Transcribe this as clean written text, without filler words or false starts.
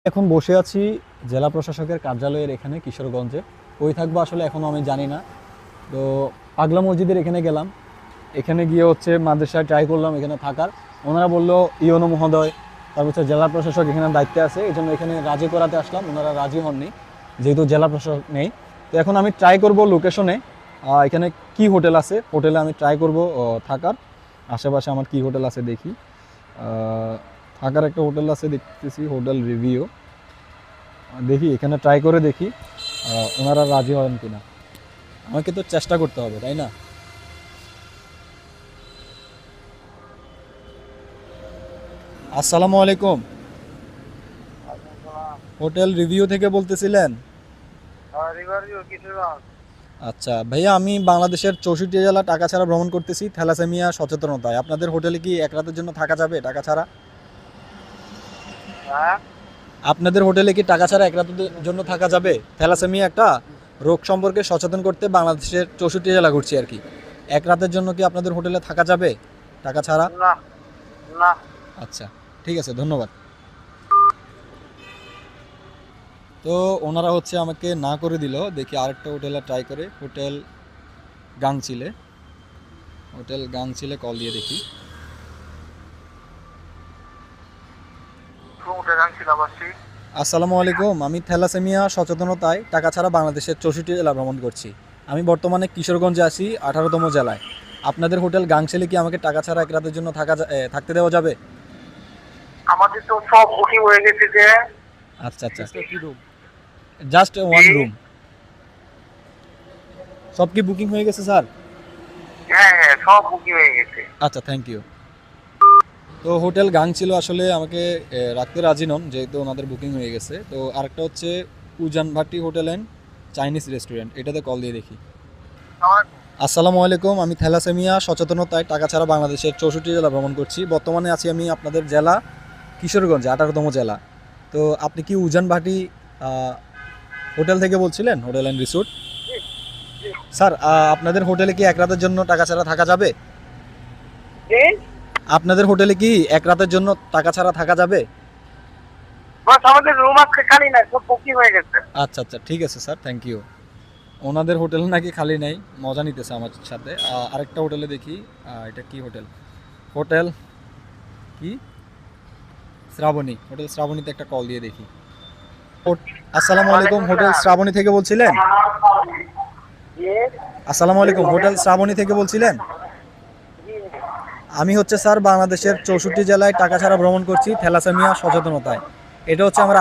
এখন বসে আছি জেলা প্রশাসকের কার্যালয়ের এখানে কিশোরগঞ্জে। কই থাকবো আসলে এখনও আমি জানি না। তো পাগলা মসজিদের এখানে গেলাম, এখানে গিয়ে হচ্ছে মাদ্রাসায় ট্রাই করলাম এখানে থাকার। ওনারা বললো ইওনো মহোদয়, তারপর হচ্ছে জেলা প্রশাসক এখানে দায়িত্বে আছে, এই জন্য এখানে রাজি করাতে আসলাম। ওনারা রাজি হননি যেহেতু জেলা প্রশাসক নেই। তো এখন আমি ট্রাই করব লোকেশনে এখানে কি হোটেল আছে, হোটেলে আমি ট্রাই করব থাকার। আশেপাশে আমার কি হোটেল আছে দেখি। থাকার একটা হোটেল আছে দেখতেছি, হোটেল রিভিউ। দেখি এখানে ট্রাই করে দেখি ওনারা রাজি হন কিনা। আমাকে তো চেষ্টা করতে হবে, তাই না? আসসালামু আলাইকুম, হোটেল রিভিউ থেকে বলতেছিলেন? আচ্ছা ভাইয়া, আমি বাংলাদেশের 64 জেলা টাকা ছাড়া ভ্রমণ করতেছি থ্যালাসেমিয়া সচেতনতায়। আপনাদের হোটেলে কি এক রাতের জন্য থাকা যাবে টাকা ছাড়া? হ্যাঁ, আপনাদের হোটেলে কি টাকা ছাড়া এক রাতের জন্য থাকা যাবে? থ্যালাসেমিয়া একটা রোগ সম্পর্কে সচেতন করতে বাংলাদেশের 64 জেলা ঘুরছি আর কি। এক রাতের জন্য কি আপনাদের হোটেলে থাকা যাবে টাকা ছাড়া? না না। আচ্ছা, ঠিক আছে, ধন্যবাদ। তো ওনারা হচ্ছে আমাকে না করে দিল। দেখি আরেকটা হোটেলে ট্রাই করে, হোটেল গাংচিলে। হোটেল গাংচিলে কল দিয়ে দেখি। উঠে যাচ্ছি লাভাসি। আসসালামু আলাইকুম, আমি থ্যালাসেমিয়া সচেতনতায় টাকা ছাড়া বাংলাদেশের 64 জেলা ভ্রমণ করছি। আমি বর্তমানে কিশোরগঞ্জে আছি, 18তম জেলায়। আপনাদের হোটেল গাংচিলে কি আমাকে টাকা ছাড়া এক রাতের জন্য থাকতে দেওয়া যাবে? আমাদের তো সব বুকিং হয়ে গেছে যে। আচ্ছা আচ্ছা, জাস্ট ওয়ান রুম। সব কি বুকিং হয়ে গেছে স্যার? হ্যাঁ হ্যাঁ, সব বুকিং হয়ে গেছে। আচ্ছা, থ্যাংক ইউ। তো হোটেল গাং ছিল আসলে আমাকে রাখতে রাজি নন যেহেতু ওনাদের বুকিং হয়ে গেছে। তো আরেকটা হচ্ছে উজান ভাটি হোটেল অ্যান্ড চাইনিজ রেস্টুরেন্ট, এটাতে কল দিয়ে দেখি। আসসালামু আলাইকুম, আমি থ্যালাসেমিয়া সচেতনতায় টাকা ছাড়া বাংলাদেশের 64 জেলা ভ্রমণ করছি। বর্তমানে আছি আমি আপনাদের জেলা কিশোরগঞ্জ, 18তম জেলা। তো আপনি কি উজান ভাটি হোটেল থেকে বলছিলেন, হোটেল অ্যান্ড রিসোর্ট? স্যার, আপনাদের হোটেলে কি এক রাতের জন্য টাকা ছাড়া থাকা যাবে? আপনাদের হোটেলে কি এক রাতের জন্য টাকা ছাড়া থাকা যাবে? বাস আমাদের রুম আজকে খালি না, সব বুকিং হয়ে গেছে। আচ্ছা আচ্ছা, ঠিক আছে স্যার, থ্যাংক ইউ। ওনাদের হোটেল নাকি খালি নেই, মজা নিতেছে আমার সাথে। আরেকটা হোটেলে দেখি। এটা কি হোটেল? হোটেল কি শ্রাবণী, হোটেল শ্রাবণীতে একটা কল দিয়ে দেখি। আসসালামু আলাইকুম, হোটেল শ্রাবণী থেকে বলছিলেন? আসসালামু আলাইকুম, হোটেল শ্রাবণী থেকে বলছিলেন? আমি হচ্ছে স্যার বাংলাদেশের 64 জেলায় টাকা ছাড়া ভ্রমণ করছি থ্যালাসেমিয়া সচেতনতায়। এটা হচ্ছে আমার